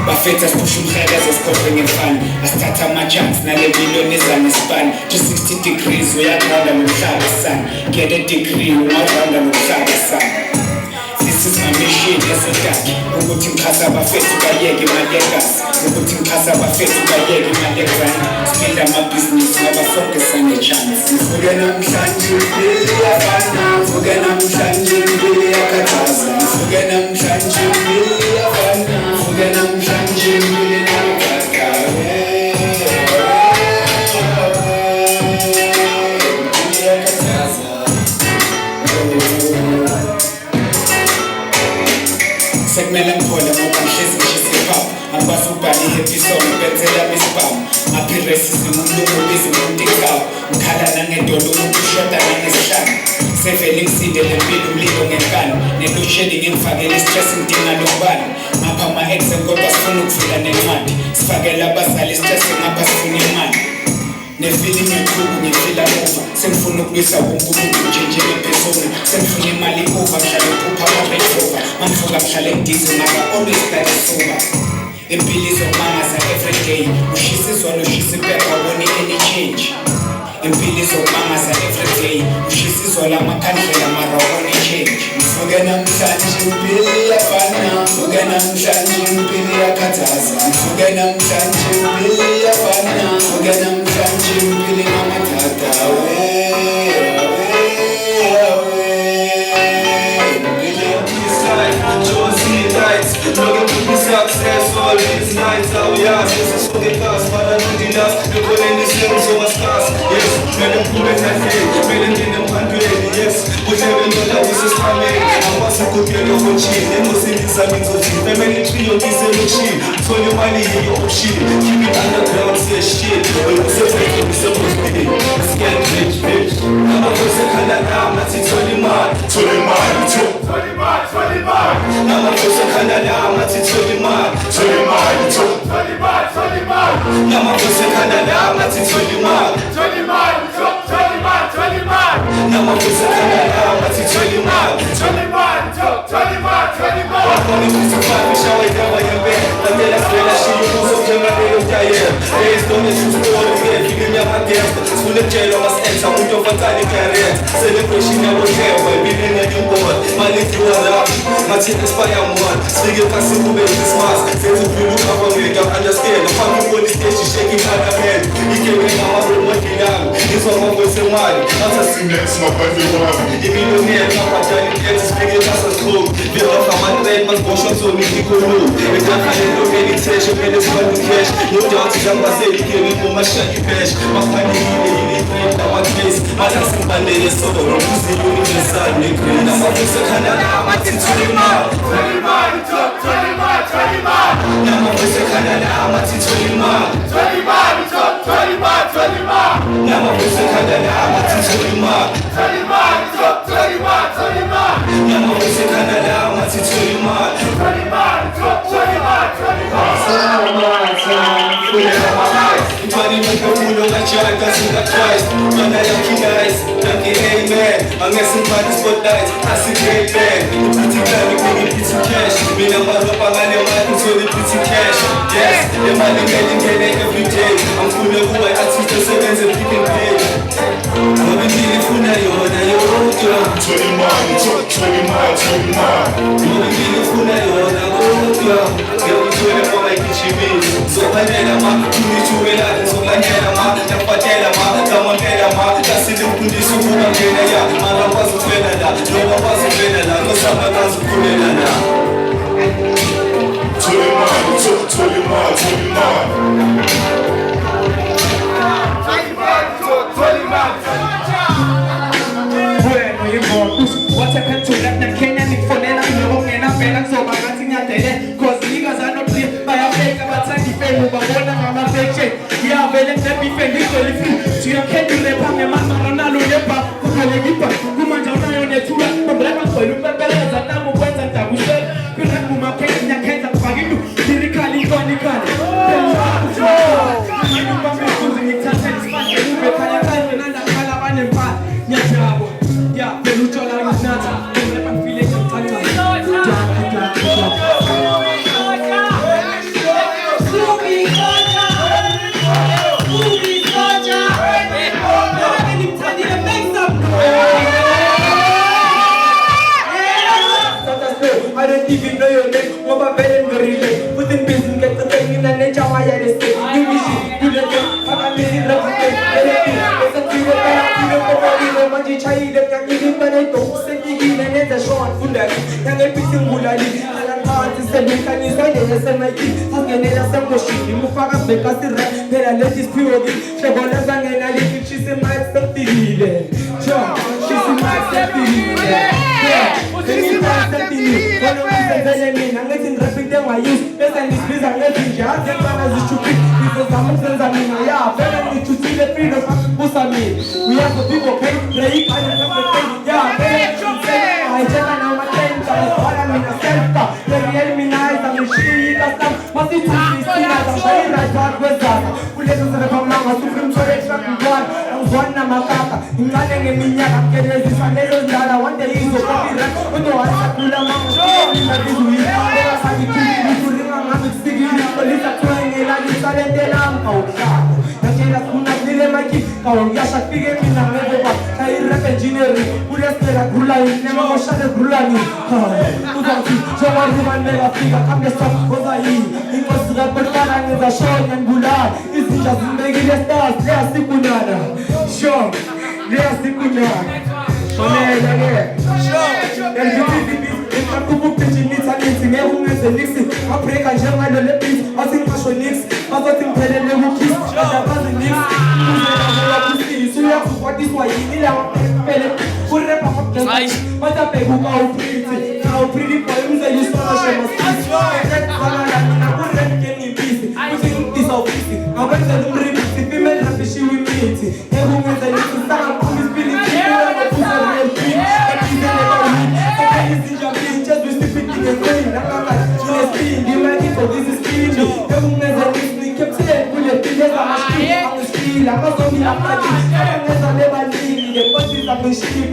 Bafetha sipusha umhlekezo sikhokhe ngemfana asithatha ama-chance nale million ezanespan just 60 degrees uyagranda nomhlaba sana get a degree ungagranda nomhlaba sana. This is my mission esedaki ukuthi ngikhasa abafethu bayeke imali yegasi ukuthi ngikhasa abafethu bayeke imali yegrandi siphinde amabhizinisi ngoba sonke sane-chance. Ngivuke namhlanje impilo iyafana ngivuke namhlanje impilo iyakhathaza ngivuke namhlanje impilo iyafana ngivuke namhlanje impilo sekumele ngiphole ngoba ngihlezi ngishise pop angibazi ubhale i-happy song ngibenzela isibhamu ngaphi-racism umlungu bizimuntu ikawo ngikhala nangedolo umuntu ushoda nangesihlanu sevele ngisinde le mpilo umlilo ngenkani ne-loadshedding ngimfakele i-stress ngidinga lokubala ngapha ama-exam kodwa sifuna ukufika nencwadi sifakele abazali i-stress ngapha sifuna imali nefeeling yekhubu ngifila over sengifuna ukulwisa wonke umuntu njengele persona sengifuna imali over mhlale uphupha ama-retova mangivuka mhlale ngidize ngaba always like sober impilo izokumangaza everyday ushisa izolo ushisa impepha woni any change impilo izomangaza everyday ushisizo lamakhandlela marawone change mvuke namhlanje impilo iyafana mvuke namhlanje impilo iyakhathaza mvuke namhlanje impilo iyafana mvuke namhlanje impilo ingamathatha looking for the success all these nights. How we are, this is so get us, but I know the last. The one in the same so much stars. Yes, when the poor is at home, when the them country, yes, whatever know that this is coming. I was a good girl of a cheat. They must see this, I mean, so cheap. They made it three of these and cheap. So your money in your shit. Keep it underground, say shit. When we say fake, we supposed to be. Let's get rich, bitch. I'm a person, kind of now, that's it, 20 man. 20 man, 20 man, 20 man. I'm a person, kind of now. I'm a 20 man, 20 man, 20 man, 20 man. I'm a person Canada, I'm a 20 man, 20 man, 20 man, 20 man. I'm a person Canada, I'm a 20 man, 20 man, 20 man, 20 man. I'm a person Canada, I'm a 20 man, 20 man. I'm a person Canada, I'm a 20 man, 20 man. Based on the truth story, if you give me a guess, it's full of jail, I must enter, we don't want any career. Celebration, I will care, we're building a new world. My little love, my team inspire one. Speaking passing to make this mask. Say to you, look up on me, don't understand. The family body stage, she's shaking out her head. He came in, I'm a real monkey now. This one, my voice and wine. I'm a singer, it's my buddy one. If you don't hear, I'm a giant, it's speaking as a school. Build up a man, red, my motion, so me, you could know. If I can't do meditation, when it's fun to cash. No doubt, I'm a say, you can't even my shot, you cash. My family, you need my face. My last man, they so don't lose the universal, make me. I'm a person, I'm a 20 man, 20 man, 20 man, 20 man. I'm a person, I'm a 20 man, 20 man, 20 man, 20 man. I'm a person, I'm a 20 man, 20 man, 20 man, 20 man. I'm a person, I'm a 20 man, 20 man, 20 man, 20 man. Money make a fool of a child, cause you got Christ. Man, I am king eyes, thank you, amen. I'm messing by the spotlight, I see great man. The pretty guy, we bring it pretty cash. Me and my rope, I'm on the so the pretty cash. Yes, the money getting every day. I'm full of who I artist, the seconds and picking pay. I'm a feeling full of you, and I wrote you. 20 man, 20 man, 20 man. I'm a feeling full of you, and I wrote you. Get me 20 for my kitchen meals. So I made a man, you need to relax. So I made a man, I'm a tell a man, come on, tell a man. That's it, you need to go and get a ya. Man, I wasn't better than, no one wasn't better than, no someone was good than that. 20 man, 20 man, 20 man. 20 man, 20 man. Bueno, you what I can do that the Kenyan for them, I'm long and I'm better, so I'm getting at the cause niggas are not playing by a fake, but I defend over one and I'm a fake check. Yeah, but let me defend it only free. So you can't do the pang and man, I'm not on the back, who can I give up? Who man down on the tour, but black and white, but better as a number one and I will say, you can't move my cake in your hands and fucking you. Lyrically, lyrically. Yeah, the Luchola is not. I'm feeling I don't even know your name. What about better very late? Put in business, get the thing in the nature. Why I just say, you wish you let go. I'm missing love with them. There's a few that I don't know. Manji chai, the young living, but I don't say you need a short food. Young everything will I live. And I'm to say, you can use it as my kid. I'm going to some machine. You move up because the rest, then I let this pure. The one that's hanging, I live, she's in my stuff to heal it. She's in my stuff to heal it. She's in my stuff to heal it. I'm getting rapid them I use. Yes, and this is I'm getting jazz. Then man as stupid. Because I'm friends I mean, yeah, better to see the freedom of push on me. We have the people pay, play, I have the pay. Yeah, better to say, I tell and I'm a tenth. I'm in a center. The real me nice, I'm a shitty custom. Must it be seen as a very right God was that. Who let us have a mama to bring for it from God. I'm one of my kaka. In running in me, I'm getting this and this is that I want to use the copyright. But no, I have to do the Kau yasha pige mina mebo kai rap engineering Uriastera gulani nema moshane gulani Uzanti jawari manega figa kamge stop kozai Ingosga perkara ngeza shonyan gulai Izinja zimbegile stars lea sikunana Shong lea sikunana Shonelage LGTB Kakubukte jinita niti ngehungeze niksi Apreka njema lele beat Asingasho nix Azotim pelele wukis Adabazi nix Kuzela mula kusi Suya kukwati swahili la pele Kurepa mapkeza Mata peguka upriti Na upriti kwa imza yusona shema skisi Eket kala nina kurep keni bisi Kusi mtisa ofisi Aweze lumripiti Female rapishi wimiti Ngehungeze niksi Saka kumis pili Kila kusa real queen Akize neba win Saka izinja being just we sleep it in the rain Nakaka Chile speed You like it so this is speedy Ngehungeze niksi Kept saying Kule pile za mashki I'm the speed I'm a zombie I'm a dick Ngehungeze neba lini The bosses I'm the shitty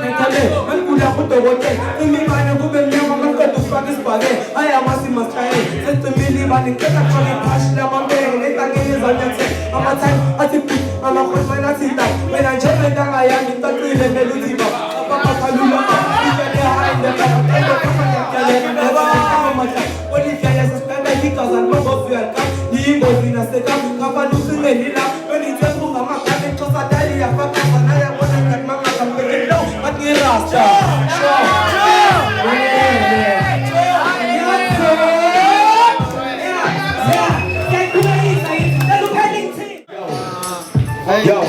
Mentale Mankula kuto wote Imi mane kube mnyama Manka to fuck this bage Aya masi maskaye Sente mili bani Keta koni pash La mambeng Neta ngene zanyakse I'm a time Ati put I'm a khot man ati tak When I jump in danga ya Minta kile meluti ba Papa kalula Ika de hain de kaka Endo kama nyakale Eba kama mata Oli kaya suspenda Hika zan mambo fuel kap Hiingo zina seka Kapa nusu menila Yoni tengu kama kame Kosa dali ya paka Fanaya mwana kat mama Kampeke low Mati rasta Yo,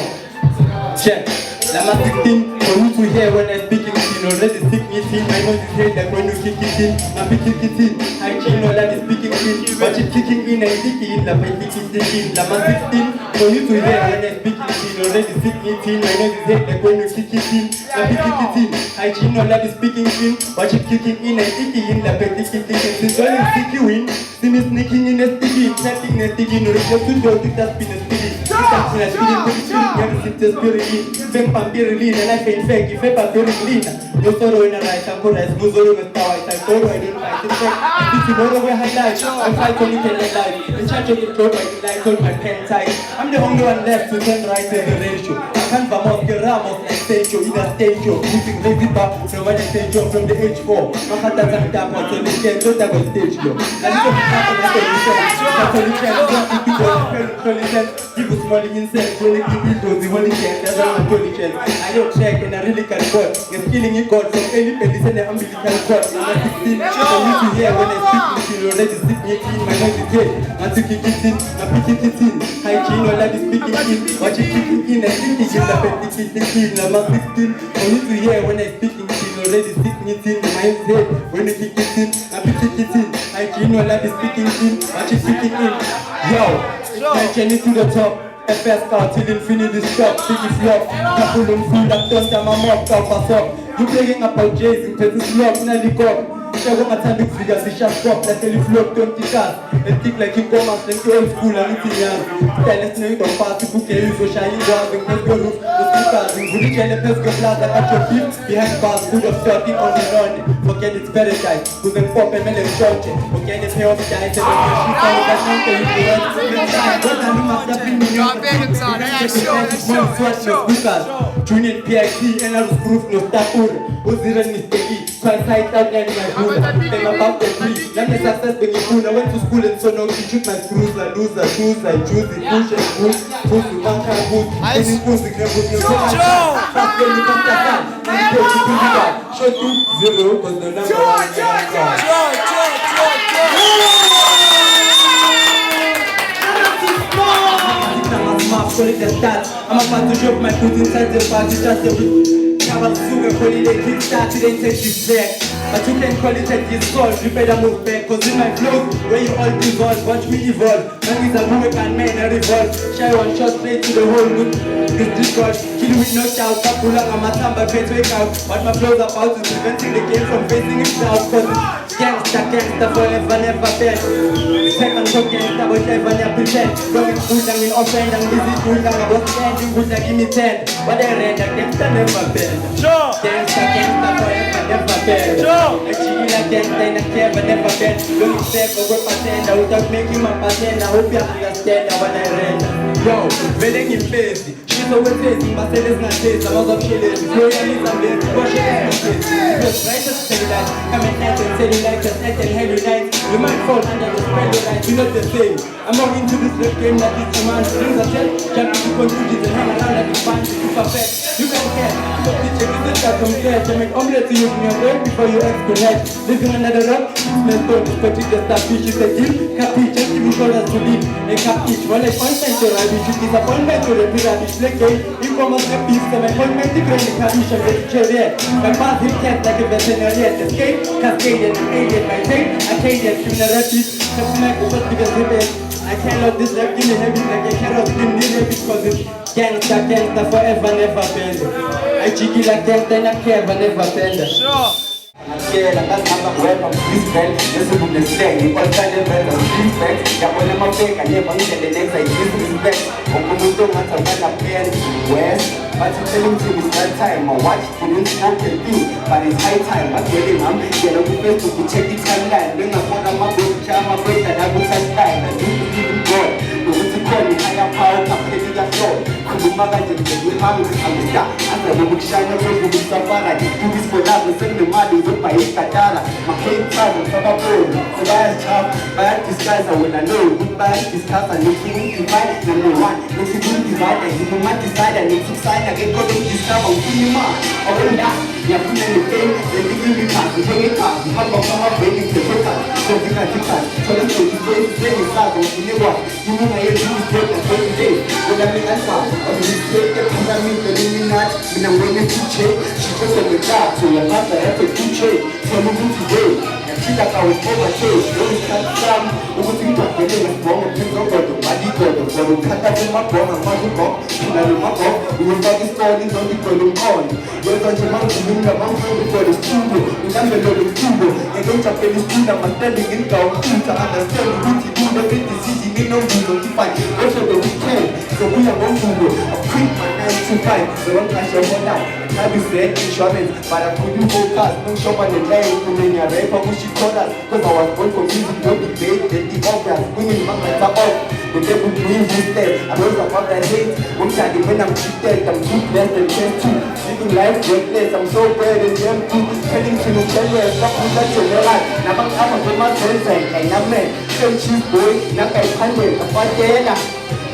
check. I'm a 16 for you to hear when I'm speaking in already stick me in. I know this head like when you kick it in. I'm picking it in. I can't know that is speaking in. Watch it kicking in and kicking in. Like I kicking it in. I'm a 16 for you to hear when I'm speaking in already stick me in. I know this head like when you kick it in. I'm picking it in. I can't know that is speaking in. Watch it kicking in and kicking in. Like I kicking it in. Since all is sticky win. See me sneaking in a sticky. Chatting a sticky. No reflect to do it. That's been a sticky. It's Fake pampirulina, and I fake fake, you fake pampirulina. No sorrow in a right, I'm going as Muzoro with power. I thought I didn't fight. If you know where I like, I'm fighting it in life. In charge of the throat, I like hold my pen tight. I'm the only one left to turn right in the ratio. I can't vamos, get ramos like Sancho, in a stage of moving lazy back from when I say jump from the H4. My heart doesn't tap on the stage, don't have a stage though. And it's not happening, that's what you said. Give us money inside, really keep it to the holy chance. That's all I'm doing. I don't check and I really can't cut. You're killing it God from any pennies and the umbilical cord. I'm a 16, I need to hear when I speak. You already stick me in, my nose is dead. I'm taking it in, I'm picking it in. Hi, Gino, lad is speaking in. Watch it kicking in and thinking in the pen, I'm a 16. I need to hear when I speaking. You already stick me in, my mind is dead. When I kick it in, I'm picking it in. Hi, Gino, lad is speaking in. Watch it kicking in. Yo, my journey to the top. FS car till infinity stop, sticky flop. Couple of food that don't time I'm up, pass up. You playing up out Jason, cause it's locked, nearly got. Show what my time big figures, the shot stop, let's tell you flop, 20 cars. Let's think like you come out, let's go old school and it's young. Tell us no, you don't pass the book, you so shy, you go out, let's go roof, let's go cars. You reach and let's go plaza, at your feet. Behind bars, food of 13 on the run. Forget it's better guys, who's in pop and melon short. Forget the pay off guys, and when you shoot out, that's not the you run. Junior PIC and I was proof no stapur. Uziran mistake, so I sight out and my Buddha. Then about the tree, then the success when you I went to school and so now you shoot my screws, I lose, I choose, I choose, it push and push, push to one kind of push, then you push the grab with your fast when you come to that, and you go to do that. Shot 2-0 was the number I'm about to drop my foot inside the party, just a bit. Have a sugar holiday, kick started and take this back. But you can call it at this call, you better move back. Cause in my flow, where you all dissolve, watch me evolve. Man is a American man, I revolve. Shy one shot straight to the whole loop. This discord, kill with no shout. Kapula, I'm a samba, face wake out. What my flow's about is preventing the game from facing itself. Cause gangsta, forever, never bend. Second go gangsta, but never pretend. Going good, I'm in offend, I'm busy good, I'm about to end. You good, give me 10. But I ran, gangsta never bend. Gangsta, forever, never bend. I chill like gangsta in a cave, but never bend. Don't step over pretend, I would have make you my pretend. I hope you understand when I ran. Yo, vele ngimfesi shiso wethezi basele zingathezi abazobushelezi soyaliza mbezi kwashelezi because righteous cellulite come and act and cellulite just act and hell unite you might fall under the spell of light you're not the same I'm more into this rap game that this demand things are said jump into conclusions and hang around like a band to perfect you can care so bitch if you start from care to make omelette to you in your brain before you exconnect living another rock let's go this particular stuff fish is a deal capiche just give me shoulders to leave a capiche one appointment to ride you should disappointment to the pyramid play game you come as a beast and appointment to bring the capiche and get chariot my path hit cat like a veterinarian escape cascade and alien my pain I can't get criminal rapid just smack the shot because I can't love this rap in the heavy like I cannot skin this heavy because it's gangsta forever never bend I cheeky like gangsta and I care but never bend Yeah, that's how I wear from this belt. This is the slang. You can't tell them better. These facts. Yeah, when I'm a fake, I never get the next. I disrespect. I'm going to want to run up here. West. But you're telling me it's that time. I watch the news and the thing. But it's high time. I'm getting on. Get on the face to check the timeline. Bring up one of my books. Charm my break and I will touch time. I do believe in God. The way to call me higher power. I'm getting that flow. Kumaga just get hung. I'm the star. I'm the book shine. I'm the book safari. Do this for love. Send the money. By Katara, my pain time, Papa Boy, so bad job, bad disguise, when I know, goodbye, discuss, and if you divide, number one, if you do divide, and you might decide, and if you side, I get go to discover, cinema, or in that, you're putting the pain, the living in part, the hanging part, the humble come up, waiting to take us, so you can take us, so let's go to play, the same as that, you know what, you know my head, you take the 20 days, when I make answer, or the mistake, the pyramid, the Illuminati, when I'm going to change, she just said the job, so you're not the effort to change. So moving today, and see that I was overchanged. When we start from, we will think that when they were strong, and things over the body go. So we cut that in my bone, and my book, and I will not go. We will start this story, don't be going on. You're going to mount to bring the mountain before the studio. We can't go to the studio. They don't have any student, I'm standing in down to understand what you do. The big decision, they know you don't fight. Also the weekend, so we are going to go. I quit my 9 to 5, so don't cash your one out. I be saying insurance, but I couldn't focus. No shop on the line, to me, I read for which you call us. Because I was born for music, no debate, then the obvious. Women, man, like that off. The devil doing his step. I know about that hate. One time, when I'm cheated, I'm too blessed and chest too. Living life reckless, I'm so bad and them too. Telling to no tell you, stop with that in your life. Now I'm a my friends, and I'm man. Tell cheese boy, now I can't wait. I'm fine,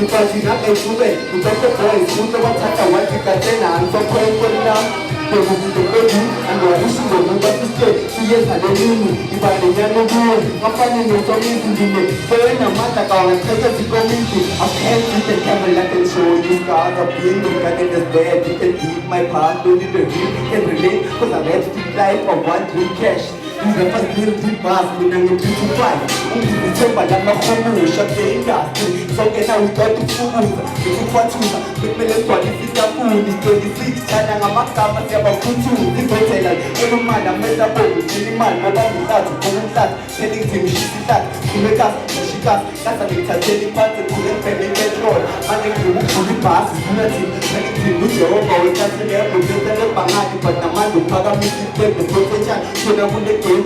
because you're not a woman, you got the boys, who the one touch I want to get in and so pray for now. They will be the baby, and the wishing will move up to stay. 2 years I don't know me, if I didn't know you, I'm finding you so easy to me. So in a month I go and take it to go into. I can't see the camera like and show you scars of being looked at in this bed. You can keep my past, don't need to read, can relate, because I read the life of one dream cash. He's the first little deep bass, when I'm in beauty fight. Only the temper that my home shut the industry. So get out with all the food. The food for two, with me let's try to fit the food. It's 26, China, I'm a star, but I'm a good too. This hotel, every man, I'm made up with any man, no one without to go inside. Telling him she's that, to make us, she got, that's a little telling part, to couldn't pay me petrol. Man, if you look the pass, it's nothing. Telling him with your own power, that's the air, but there's a bangadi, but the man will cover me, the protection, so the one that I'm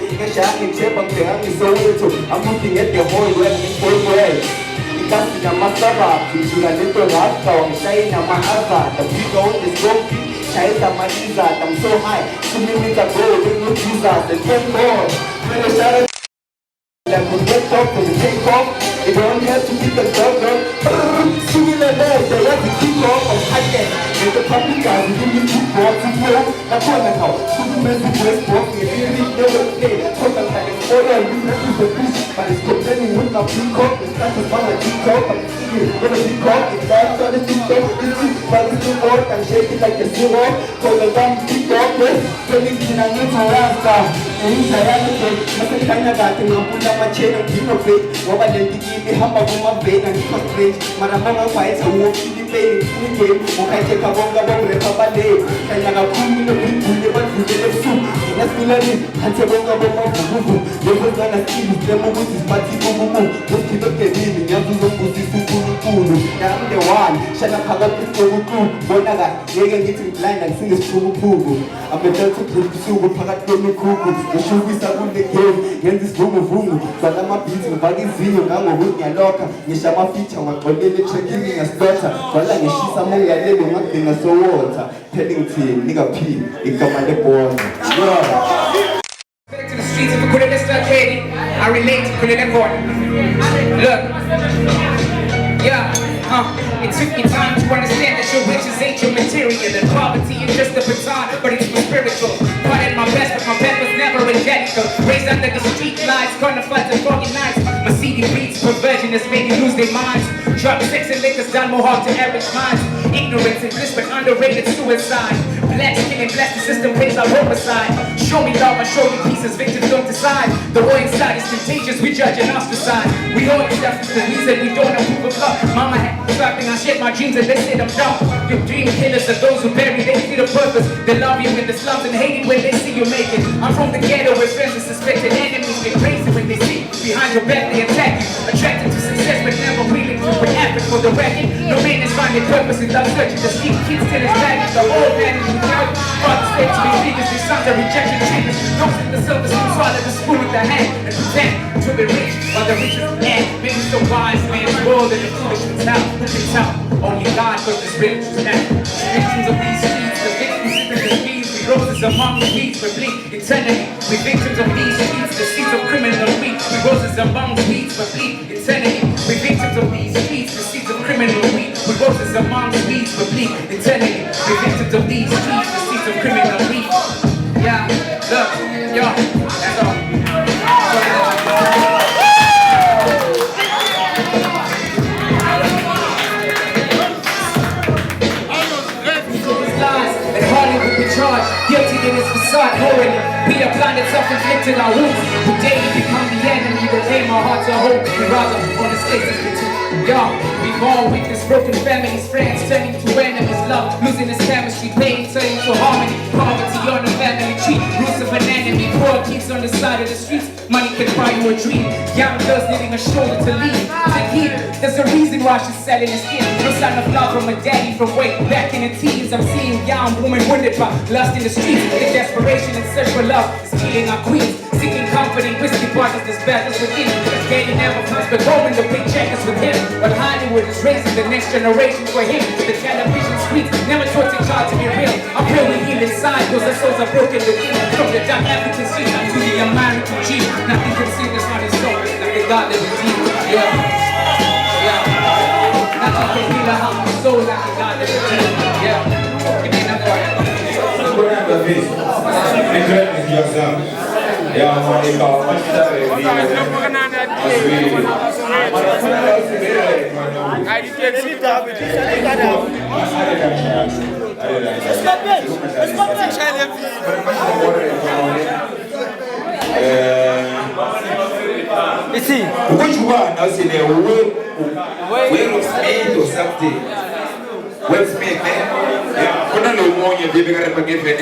looking at the whole world in full way. Because in a massava, you should have little rasta, I'm saying I'm a hazard. The people is broken, child of my desert. I'm so high, 2 minutes ago, they no Jesus, the 10 more. When I started, I could get up to the take off. You don't have to keep the dog up. Similar legs, they have to keep off of high with the public guys, you need to go to war. That's what I know. Superman who dress broke, you really never play. Talk about it, all I do is the beast. But it's complaining with my peacock. It's not as fun as peacock. I'm singing with a peacock. It's not on the peacock. This is but it's too hot and shake it like a zero. Call the damn peacock, yes. Telling me I need to rasta. And he's a reality. Nothing kind of that. I'm pulling out my chain and keep no faith. What about the give me hammer from my vein and keep a straight. Maramama fights a walk in the vein. Okay, take a bonga bonga papa day. Kaya nga kumi no bimbu ba kudele su. Nasilani hanse bonga bonga bubu. Level na skill demo with his party bubu. Just keep up the game. Nyangu no pussy su. kakhulu I'm the one shana phakathi kokukhulu bona ka ngeke ngithi blind akusingesiphukuphukuphuku I'm the third to pusuku phakathi kwemikhukhu ngishubisa kule game ngenza isivunguvungu bhala amabeats ngifaka izinyo ngangokuthi ngiyalokha ngisha ama-feature ngaqolele tracking ngasibetha bhala ngishisa mongiyalele ngagcina sowota telling team nigga P igama lebona To the streets of Kulele Strategi, I relate to Kulele Court. Look, it took me time to understand that your riches ain't your material, and poverty is just a baton, but it's for spiritual. Fought at my best, but my best was never identical. Raised under the street lights, corner floods and foggy nights. My CD beats, perversion has made you lose their minds. Drug, sex, and liquor's done more harm to average minds. Ignorance and bliss, but underrated suicide. Black skin and blessed, the system pays our homicide. Show me love, I show you pieces, victims don't decide. The war inside is contagious, we judge and ostracize. We all accept the reason we don't approve of love. Mama had trapping, I shared my dreams and they said I'm dumb. Your dream killers are those who bury, they see the purpose. They love you in the slums and hate it when they see you make it. I'm from the ghetto where friends and suspected enemies get crazy when they see behind your back they attack you. Attracted to success but never willing to put effort for the record. No man is finding purpose without searching to seek. Kids till it's back, the old man is without. Father said to be leaders, their sons are rejection triggers. Don't sit the silver spoon, swallow the spoon with the hand and pretend to be rich while the rich is dead. Maybe so wise man's world and the foolish one's out. Who can tell? Only God knows this rich is now. Victims of these streets, the victims in the streets, we roses among the weeds, we bleed eternally. We victims of these streets, the seeds of criminal weeds, we roses among the weeds, we bleed eternally. We victims of these streets, the seeds of criminal weeds, we roses among the weeds, we bleed eternally. We victims of these streets, the seeds of criminal weeds. Yeah, look, yo, that's all. Guilty in his facade, knowing we are blinded, self-inflicted our wounds. The day you become the enemy, you aim our hearts are hope. We rather on the stakes is between y'all. We've all witnessed broken families, friends turning to enemies, love losing its chemistry, pain turning to harmony, poverty on the family tree, roots of an enemy, poor kids on the side of the streets. Money can buy you a dream. Young girls needing a shoulder to lean. Take heed, there's a reason why she's selling his skin. No sign of love from a daddy from way back in the teens. I'm seeing young women wounded by lust in the streets. The desperation and search for love is killing our queens. Seeking comfort in whiskey bottles, this battles within. Cause Katie never comes but home in the big checkers with him. But Hollywood is raising the next generation for him. The television screens never taught a child to be real. I pray we heal inside, cause our souls are broken within. From the dark African streets to the American G. Nothing can save this on his soul, like the God that redeemed. Yeah. Nothing can heal a humble soul like the God that redeemed. Yeah. Give me another one. Ici, which one? I say the way of speed or something. Web speed, yeah. Kuna no more you baby got to give it.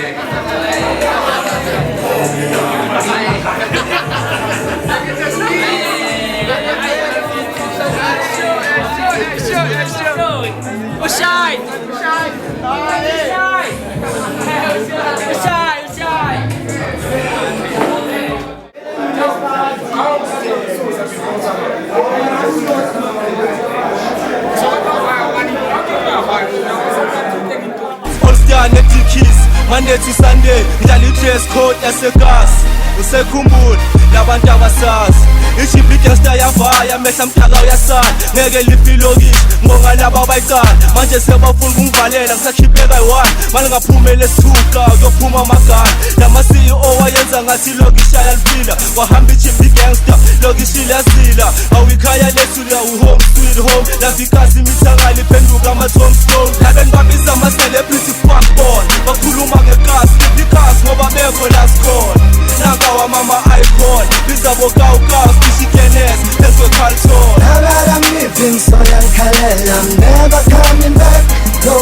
Monday to Sunday, ngidlala i-dress code yasegas. Usekhumbula labantu abasazi. Ichipi gangster yavaya, mehla mthaka uyasala. Ngeke lifilokishi, ngonga laba abayicala. Manje sebafuna ukungivalela, ngisakhipheka yi-1. Manje ngaphumela esithuka, kuyophuma amagana. Lama CEO wayenza ngathi lokishi ayalifila. Wahamba ichipi gangster, lokishi lazila. Awikhaya lethu la home sweet home. Lavikasi imithakala iphenduka ama-tombstone. Labeni babiza ama-celebrity fuckborn. Bakhuluma ngekasi, ikhasi ngoba bekho la sikhona. Nanga wamama icon, biza bokawu-kawu, Spishikenes, phezwe Carlton. Now that I'm living so young, I'm never coming back, no.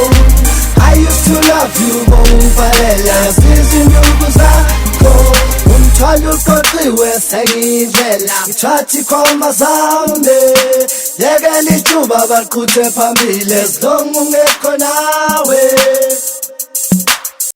I used to love you, Bovalela, Sizinduku Zako. Ngithwala uqoqiwe sengivela ngithatha ikhoma zami yekela ithuba baqhuthe phambili as long ungekho nawe